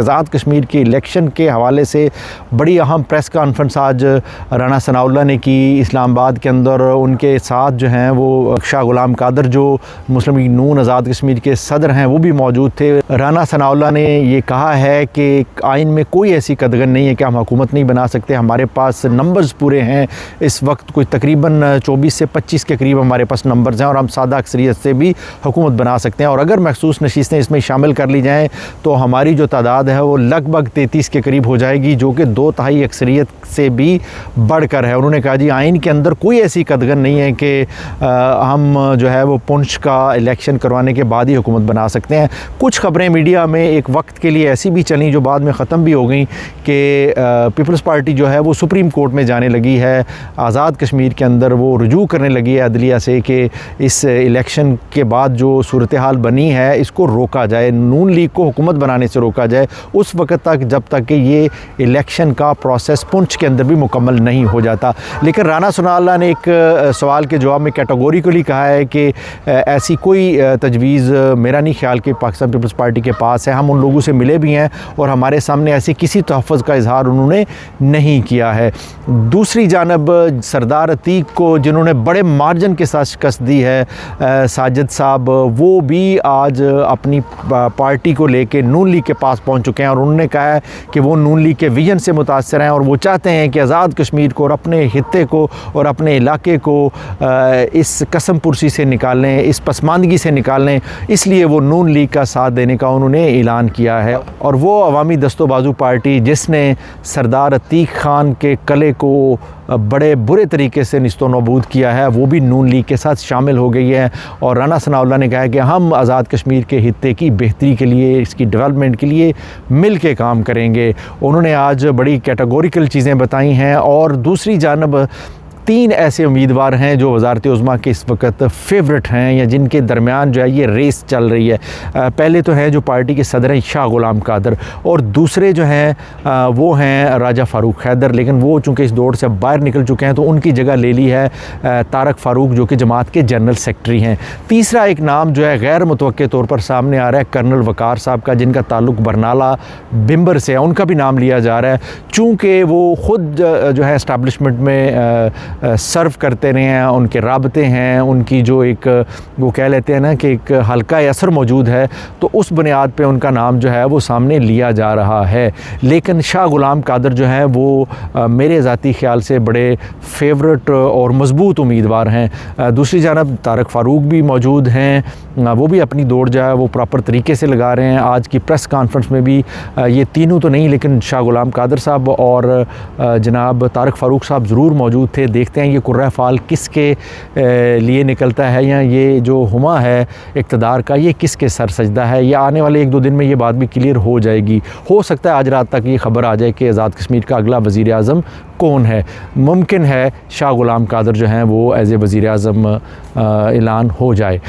आज़ाद कश्मीर के इलेक्शन के हवाले से बड़ी अहम प्रेस कॉन्फ्रेंस आज राना सनाउल्लाह ने की इस्लामाबाद के अंदर। उनके साथ जो हैं वो शाह गुलाम कादर जो मुस्लिम लीग नून आज़ाद कश्मीर के सदर हैं वो भी मौजूद थे। राना सनाउल्लाह ने ये कहा है कि आइन में कोई ऐसी कदगन नहीं है कि हम हुकूमत नहीं बना सकते, हमारे पास नंबर्स पूरे हैं। इस वक्त कोई तकरीबन 24 से 25 के करीब हमारे पास नंबर्स हैं और हम सादा अक्सरियत से भी हुकूमत बना सकते हैं। और अगर मखसूस नशीस्तें इसमें शामिल कर ली जाएँ तो हमारी जो तादाद है वो लगभग 33 के करीब हो जाएगी, जो कि 2/3 अक्सरियत से भी बढ़कर है। उन्होंने कहा जी आइन के अंदर कोई ऐसी कदगन नहीं है कि हम जो है वो पुंछ का इलेक्शन करवाने के बाद ही हुकूमत बना सकते हैं। कुछ ख़बरें मीडिया में एक वक्त के लिए ऐसी भी चली जो बाद में ख़त्म भी हो गई कि पीपल्स पार्टी जो है वो सुप्रीम कोर्ट में जाने लगी है, आज़ाद कश्मीर के अंदर वो रुजू करने लगी है अदलिया से कि इस इलेक्शन के बाद जो सूरत हाल बनी है इसको रोका जाए, नून लीग को हुकूमत बनाने से रोका जाए उस वक्त तक जब तक कि ये इलेक्शन का प्रोसेस पुंछ के अंदर भी मुकम्मल नहीं हो जाता। लेकिन राना सनाउल्लाह ने एक सवाल के जवाब में कैटेगोरिकली कहा है कि ऐसी कोई तजवीज़ मेरा नहीं ख्याल कि पाकिस्तान पीपल्स पार्टी के पास है। हम उन लोगों से मिले भी हैं और हमारे सामने ऐसी किसी तहफ़्फ़ुज़ का इजहार उन्होंने नहीं किया है। दूसरी जानब सरदार अतीक को जिन्होंने बड़े मार्जिन के साथ शिकस्त दी है, साजिद साहब, वो भी आज अपनी पार्टी को लेके नून लीग के पास पहुंच चुके हैं और उन्होंने कहा है कि वो नून लीग के विजन से मुतासर हैं और वो चाहते हैं कि आज़ाद कश्मीर को और अपने खित्ते को और अपने इलाके को इस कसम पुरसी से निकालें, इस पसमानदगी से निकालें। इसलिए वो नून लीग का साथ देने का उन्होंने ऐलान किया है। और वो अवामी दस्तोबाजू पार्टी जिसने सरदार अतीक खान के कले को बड़े बुरे तरीके से निस्तो नबूद किया है वो भी नून लीग के साथ शामिल हो गई है। और राना सनाउल्लाह ने कहा है कि हम आज़ाद कश्मीर के हित्ते की बेहतरी के लिए, इसकी डेवलपमेंट के लिए मिल के काम करेंगे। उन्होंने आज बड़ी कैटेगोरिकल चीज़ें बताई हैं। और दूसरी जानब 3 ऐसे उम्मीदवार हैं जो वज़ारत उज़्मा के इस वक्त फ़ेवरेट हैं या जिनके दरमियान जो है ये रेस चल रही है। पहले तो हैं जो पार्टी के सदर हैं शाह गुलाम कादर और दूसरे जो हैं वो हैं राजा फ़ारूक हैदर, लेकिन वो चूँकि इस दौड़ से बाहर निकल चुके हैं तो उनकी जगह ले ली है तारक फ़ारूक जो कि जमात के जनरल सेक्रेटरी हैं। तीसरा एक नाम जो है गैर मुतवक्के तौर पर सामने आ रहा है कर्नल वक़ार साहब का, जिनका ताल्लुक़ बरनाला बिम्बर से है, उनका भी नाम लिया जा रहा है। चूँकि वो ख़ुद जो है इस्टेब्लिशमेंट में सर्व करते रहे हैं, उनके राबते हैं, उनकी जो एक वो कह लेते हैं ना कि एक हल्का असर मौजूद है, तो उस बुनियाद पे उनका नाम जो है वो सामने लिया जा रहा है। लेकिन शाह गुलाम कादर जो हैं वो मेरे ज़ाती ख्याल से बड़े फेवरेट और मज़बूत उम्मीदवार हैं। दूसरी जानब तारक फ़ारूक भी मौजूद हैं, वो भी अपनी दौड़ जो है वो प्रॉपर तरीके से लगा रहे हैं। आज की प्रेस कॉन्फ्रेंस में भी ये तीनों तो नहीं लेकिन शाह गुलाम कादर साहब और जनाब तारक फ़ारूक साहब ज़रूर मौजूद थे। देखते हैं ये कुर्रा फ़ाल किसके लिए निकलता है या ये जो हुमा है इक़्तिदार का ये किसके सर सजदा है। या आने वाले 1-2 दिन में ये बात भी क्लियर हो जाएगी। हो सकता है आज रात तक ये ख़बर आ जाए कि आज़ाद कश्मीर का अगला वज़ीर आज़म कौन है। मुमकिन है शाह गुलाम कादर जो हैं वो एज़ ए वज़ीर आज़म ऐलान हो जाए।